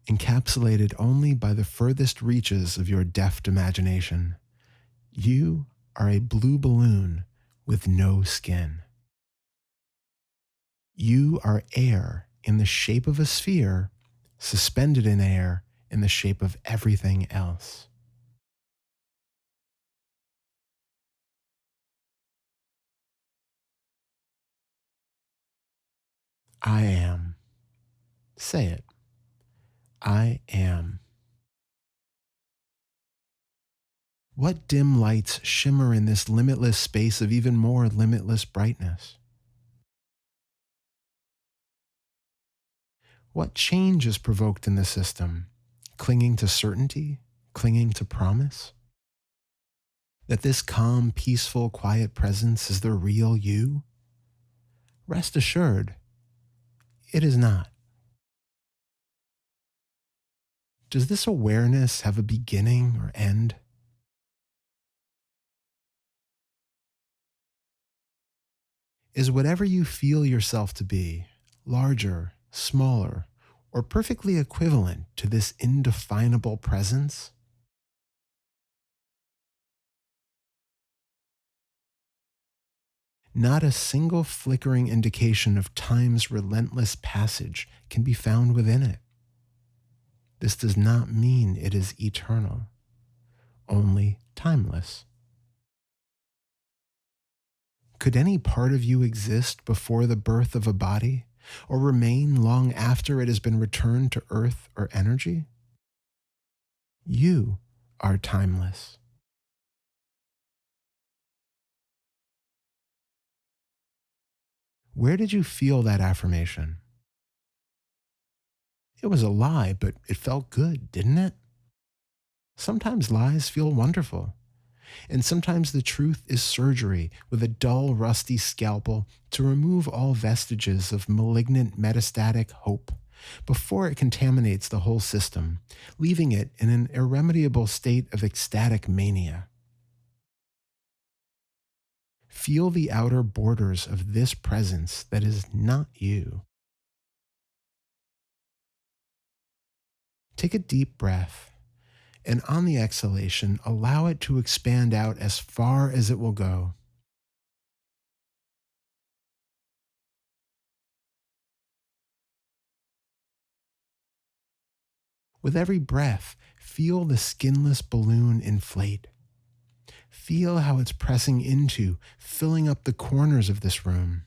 encapsulated only by the furthest reaches of your deft imagination. You are a blue balloon with no skin. You are air in the shape of a sphere, suspended in air in the shape of everything else. I am. Say it. I am. What dim lights shimmer in this limitless space of even more limitless brightness? What change is provoked in the system? Clinging to certainty? Clinging to promise? That this calm, peaceful, quiet presence is the real you? Rest assured, it is not. Does this awareness have a beginning or end? Is whatever you feel yourself to be, larger, smaller, or perfectly equivalent to this indefinable presence? Not a single flickering indication of time's relentless passage can be found within it. This does not mean it is eternal, only timeless. Could any part of you exist before the birth of a body, or remain long after it has been returned to earth or energy? You are timeless. Where did you feel that affirmation? It was a lie, but it felt good, didn't it? Sometimes lies feel wonderful. And sometimes the truth is surgery with a dull, rusty scalpel to remove all vestiges of malignant metastatic hope before it contaminates the whole system, leaving it in an irremediable state of ecstatic mania. Feel the outer borders of this presence that is not you. Take a deep breath, and on the exhalation, allow it to expand out as far as it will go. With every breath, feel the skinless balloon inflate. Feel how it's pressing into, filling up the corners of this room.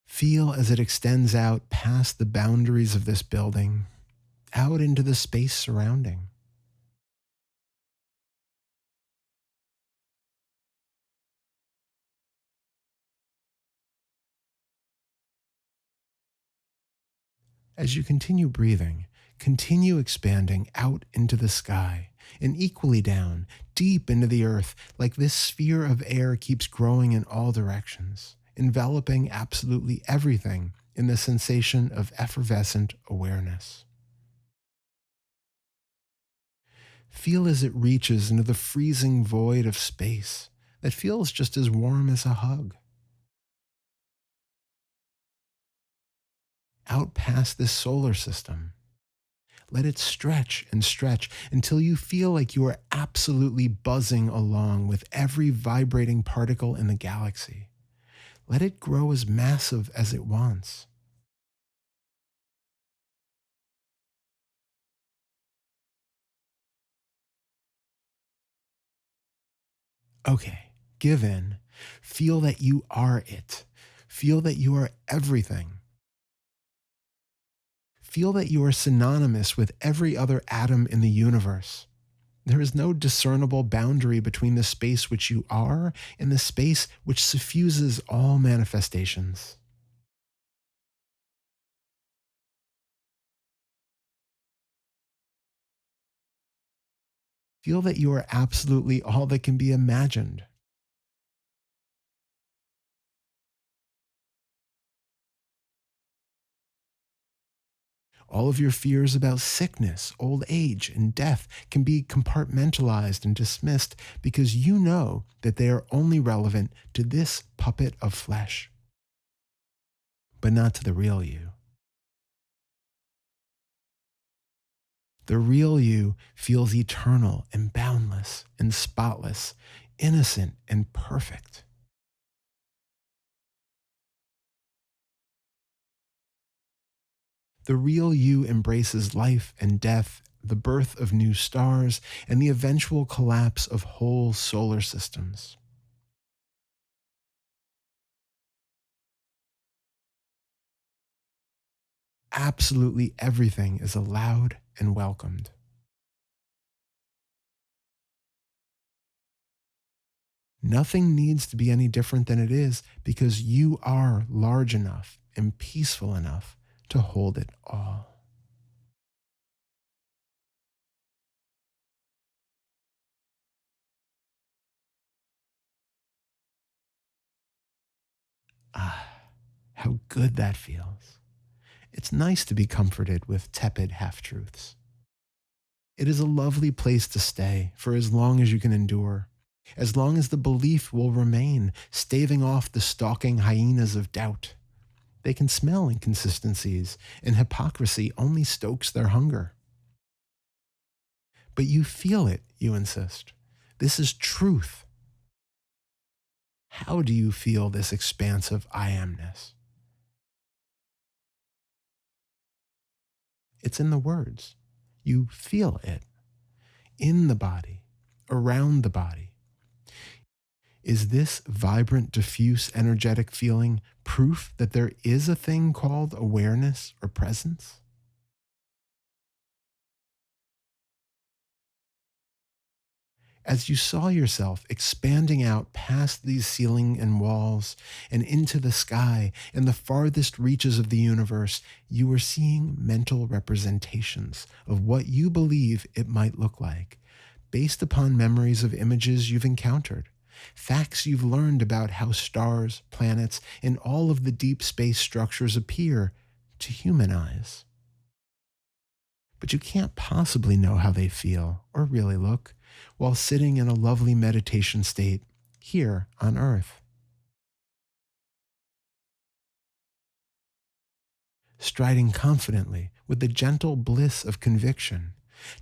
Feel as it extends out past the boundaries of this building, out into the space surrounding. As you continue breathing, continue expanding out into the sky and equally down, deep into the earth, like this sphere of air keeps growing in all directions, enveloping absolutely everything in the sensation of effervescent awareness. Feel as it reaches into the freezing void of space that feels just as warm as a hug. Out past this solar system. Let it stretch and stretch until you feel like you are absolutely buzzing along with every vibrating particle in the galaxy. Let it grow as massive as it wants. Okay, give in. Feel that you are it. Feel that you are everything. Feel that you are synonymous with every other atom in the universe. There is no discernible boundary between the space which you are and the space which suffuses all manifestations. Feel that you are absolutely all that can be imagined. All of your fears about sickness, old age, and death can be compartmentalized and dismissed because you know that they are only relevant to this puppet of flesh, but not to the real you. The real you feels eternal and boundless and spotless, innocent and perfect. The real you embraces life and death, the birth of new stars, and the eventual collapse of whole solar systems. Absolutely everything is allowed and welcomed. Nothing needs to be any different than it is because you are large enough and peaceful enough to hold it all. Ah, how good that feels. It's nice to be comforted with tepid half truths. It is a lovely place to stay for as long as you can endure, as long as the belief will remain, staving off the stalking hyenas of doubt. They can smell inconsistencies, and hypocrisy only stokes their hunger. But you feel it, you insist. This is truth. How do you feel this expansive I amness? It's in the words. You feel it in the body, around the body. Is this vibrant, diffuse, energetic feeling proof that there is a thing called awareness or presence? As you saw yourself expanding out past these ceiling and walls and into the sky and the farthest reaches of the universe, you were seeing mental representations of what you believe it might look like, based upon memories of images you've encountered, facts you've learned about how stars, planets, and all of the deep space structures appear to human eyes. But you can't possibly know how they feel or really look while sitting in a lovely meditation state here on Earth. Striding confidently with the gentle bliss of conviction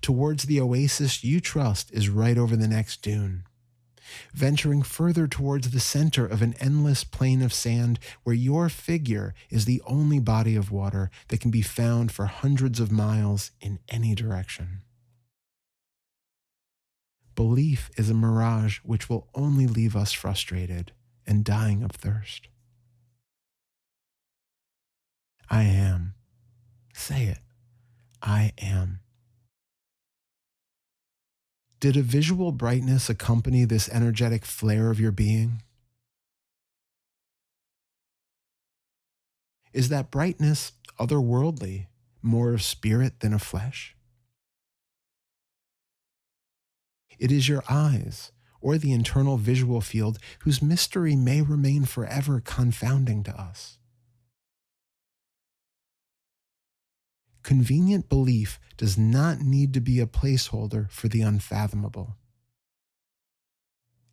towards the oasis you trust is right over the next dune. Venturing further towards the center of an endless plain of sand where your figure is the only body of water that can be found for hundreds of miles in any direction. Belief is a mirage which will only leave us frustrated and dying of thirst. I am. Say it. I am. Did a visual brightness accompany this energetic flare of your being? Is that brightness otherworldly, more of spirit than of flesh? It is your eyes, or the internal visual field, whose mystery may remain forever confounding to us. Convenient belief does not need to be a placeholder for the unfathomable.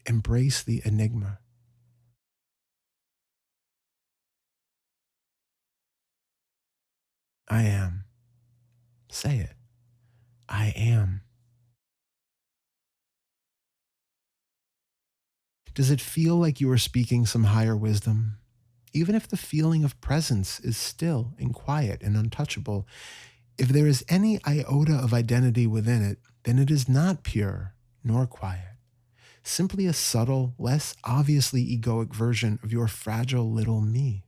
Embrace the enigma. I am. Say it. I am. Does it feel like you are speaking some higher wisdom? Even if the feeling of presence is still and quiet and untouchable, if there is any iota of identity within it, then it is not pure nor quiet. Simply a subtle, less obviously egoic version of your fragile little me.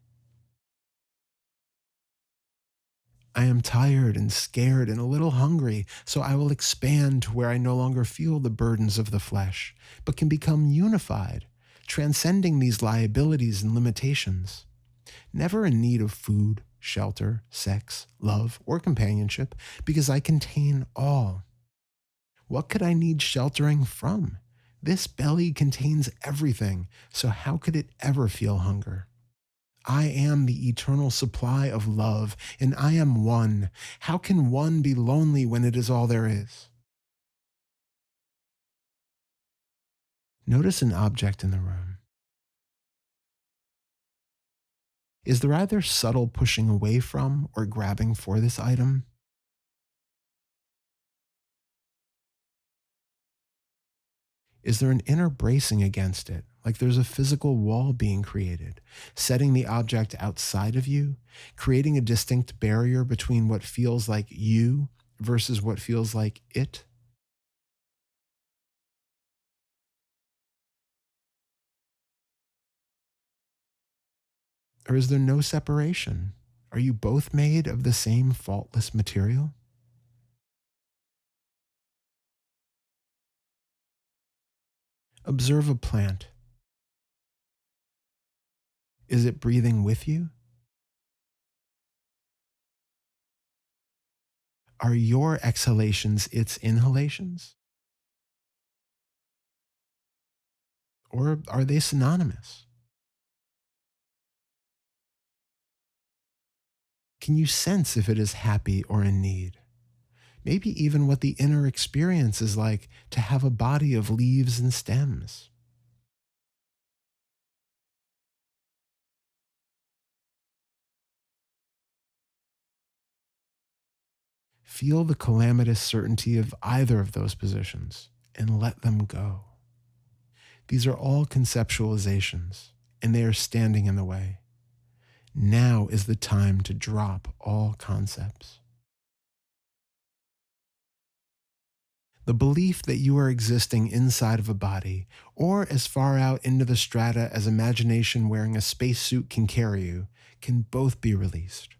I am tired and scared and a little hungry, so I will expand to where I no longer feel the burdens of the flesh, but can become unified, transcending these liabilities and limitations. Never in need of food, shelter, sex, love, or companionship, because I contain all. What could I need sheltering from? This belly contains everything, so how could it ever feel hunger? I am the eternal supply of love, and I am one. How can one be lonely when it is all there is? Notice an object in the room. Is there either subtle pushing away from or grabbing for this item? Is there an inner bracing against it, like there's a physical wall being created, setting the object outside of you, creating a distinct barrier between what feels like you versus what feels like it? Or is there no separation? Are you both made of the same faultless material? Observe a plant. Is it breathing with you? Are your exhalations its inhalations? Or are they synonymous? Can you sense if it is happy or in need? Maybe even what the inner experience is like to have a body of leaves and stems. Feel the calamitous certainty of either of those positions and let them go. These are all conceptualizations, and they are standing in the way. Now is the time to drop all concepts. The belief that you are existing inside of a body, or as far out into the strata as imagination wearing a spacesuit can carry you, can both be released.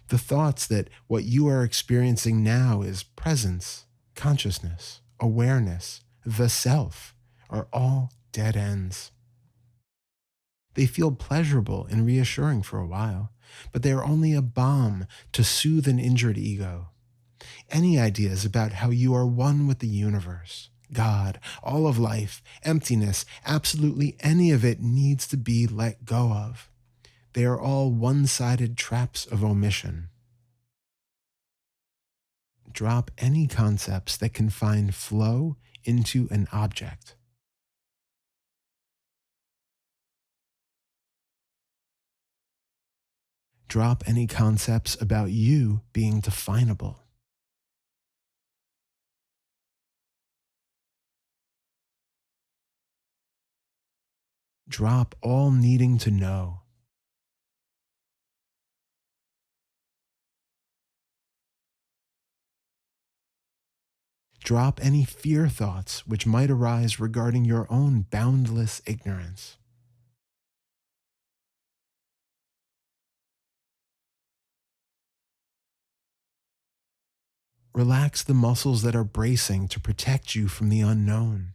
The thoughts that what you are experiencing now is presence, consciousness, awareness, the self, are all dead ends. They feel pleasurable and reassuring for a while, but they are only a balm to soothe an injured ego. Any ideas about how you are one with the universe, God, all of life, emptiness, absolutely any of it needs to be let go of. They are all one-sided traps of omission. Drop any concepts that can find flow into an object. Drop any concepts about you being definable. Drop all needing to know. Drop any fear thoughts which might arise regarding your own boundless ignorance. Relax the muscles that are bracing to protect you from the unknown.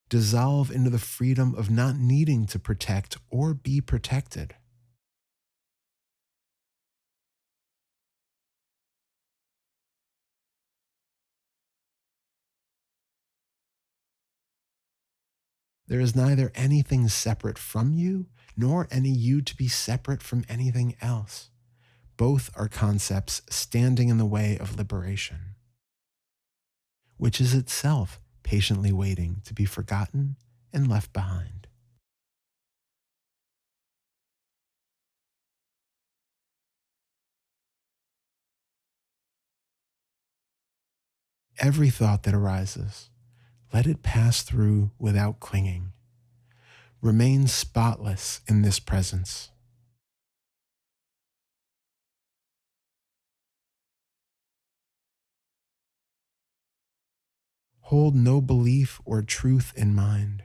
Dissolve into the freedom of not needing to protect or be protected. There is neither anything separate from you, nor any you to be separate from anything else. Both are concepts standing in the way of liberation, which is itself patiently waiting to be forgotten and left behind. Every thought that arises, let it pass through without clinging. Remain spotless in this presence. Hold no belief or truth in mind.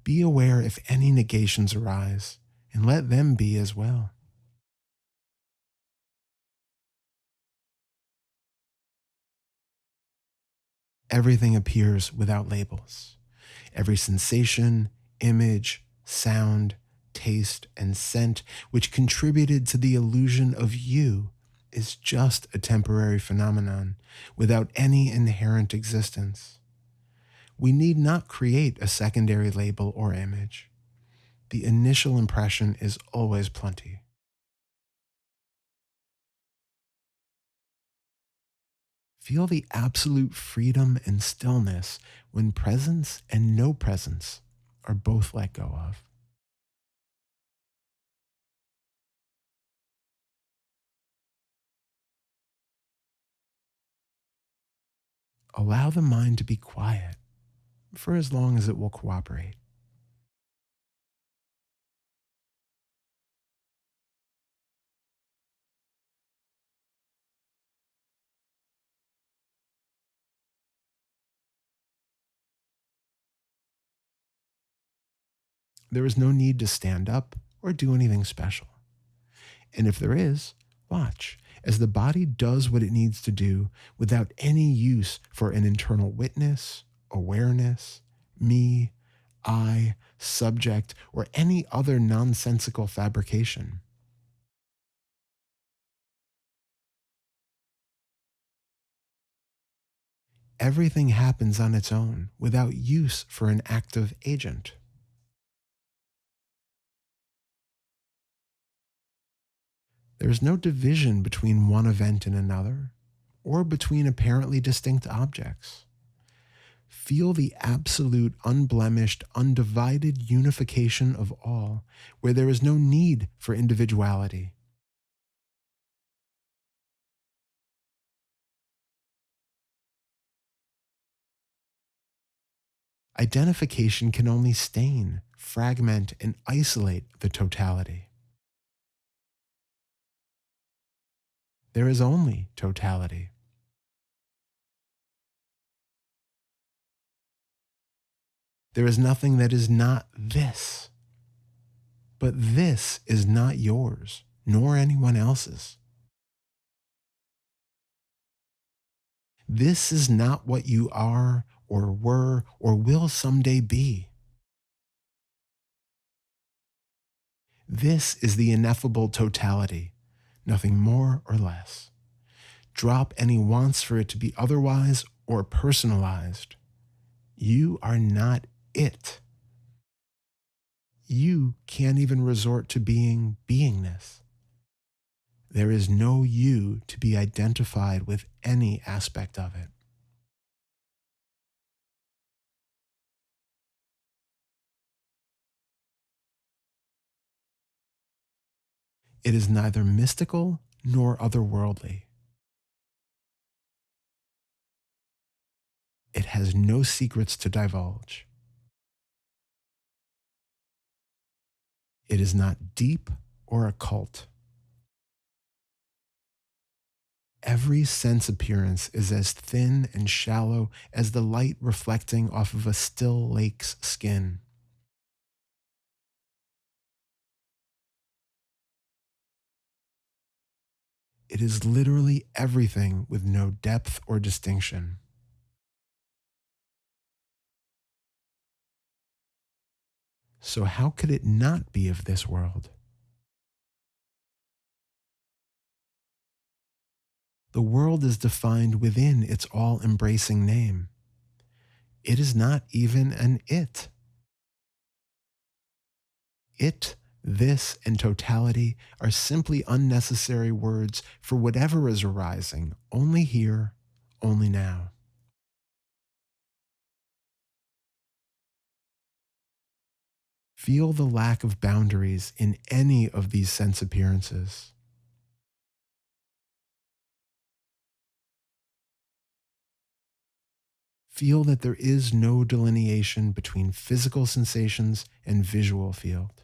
Be aware if any negations arise, and let them be as well. Everything appears without labels. Every sensation, image, sound, taste, and scent which contributed to the illusion of you is just a temporary phenomenon without any inherent existence. We need not create a secondary label or image. The initial impression is always plenty. Feel the absolute freedom and stillness when presence and no presence are both let go of. Allow the mind to be quiet for as long as it will cooperate. There is no need to stand up or do anything special. And if there is, watch as the body does what it needs to do without any use for an internal witness, awareness, me, I, subject, or any other nonsensical fabrication. Everything happens on its own without use for an active agent. There is no division between one event and another, or between apparently distinct objects. Feel the absolute, unblemished, undivided unification of all, where there is no need for individuality. Identification can only stain, fragment, and isolate the totality. There is only totality. There is nothing that is not this. But this is not yours, nor anyone else's. This is not what you are, or were, or will someday be. This is the ineffable totality, nothing more or less. Drop any wants for it to be otherwise or personalized. You are not it. You can't even resort to being beingness. There is no you to be identified with any aspect of it. It is neither mystical nor otherworldly. It has no secrets to divulge. It is not deep or occult. Every sense appearance is as thin and shallow as the light reflecting off of a still lake's skin. It is literally everything with no depth or distinction. So, how could it not be of this world? The world is defined within its all embracing name. It is not even an it. It, this, and totality are simply unnecessary words for whatever is arising, only here, only now. Feel the lack of boundaries in any of these sense appearances. Feel that there is no delineation between physical sensations and visual field.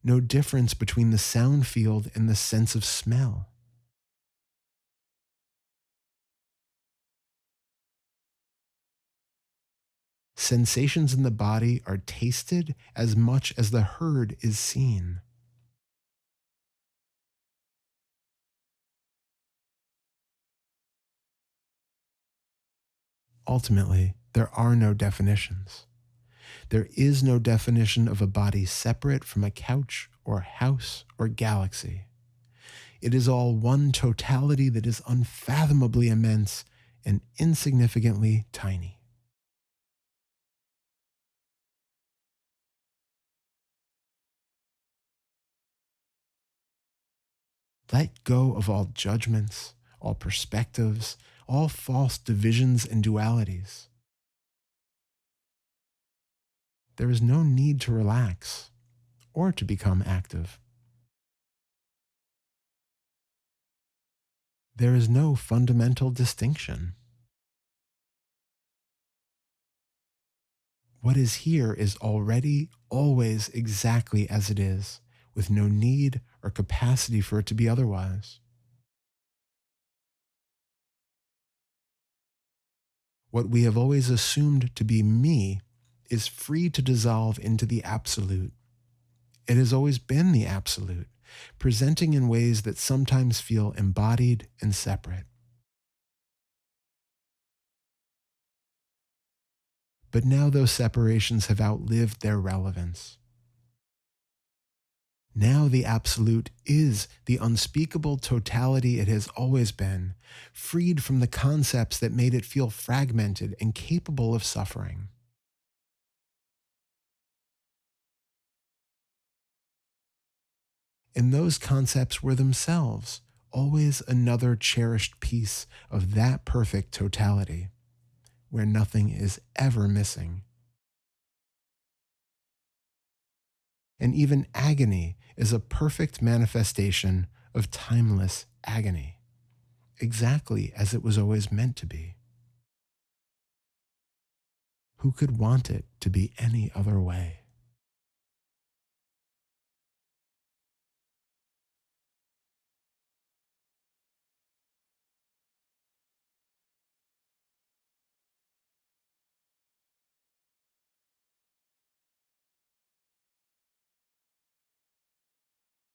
No difference between the sound field and the sense of smell. Sensations in the body are tasted as much as the heard is seen. Ultimately, there are no definitions. There is no definition of a body separate from a couch or house or galaxy. It is all one totality that is unfathomably immense and insignificantly tiny. Let go of all judgments, all perspectives, all false divisions and dualities. There is no need to relax or to become active. There is no fundamental distinction. What is here is already, always exactly as it is, with no need or capacity for it to be otherwise. What we have always assumed to be me is free to dissolve into the absolute. It has always been the absolute, presenting in ways that sometimes feel embodied and separate. But now those separations have outlived their relevance. Now the absolute is the unspeakable totality it has always been, freed from the concepts that made it feel fragmented and capable of suffering. And those concepts were themselves always another cherished piece of that perfect totality, where nothing is ever missing. And even agony is a perfect manifestation of timeless agony, exactly as it was always meant to be. Who could want it to be any other way?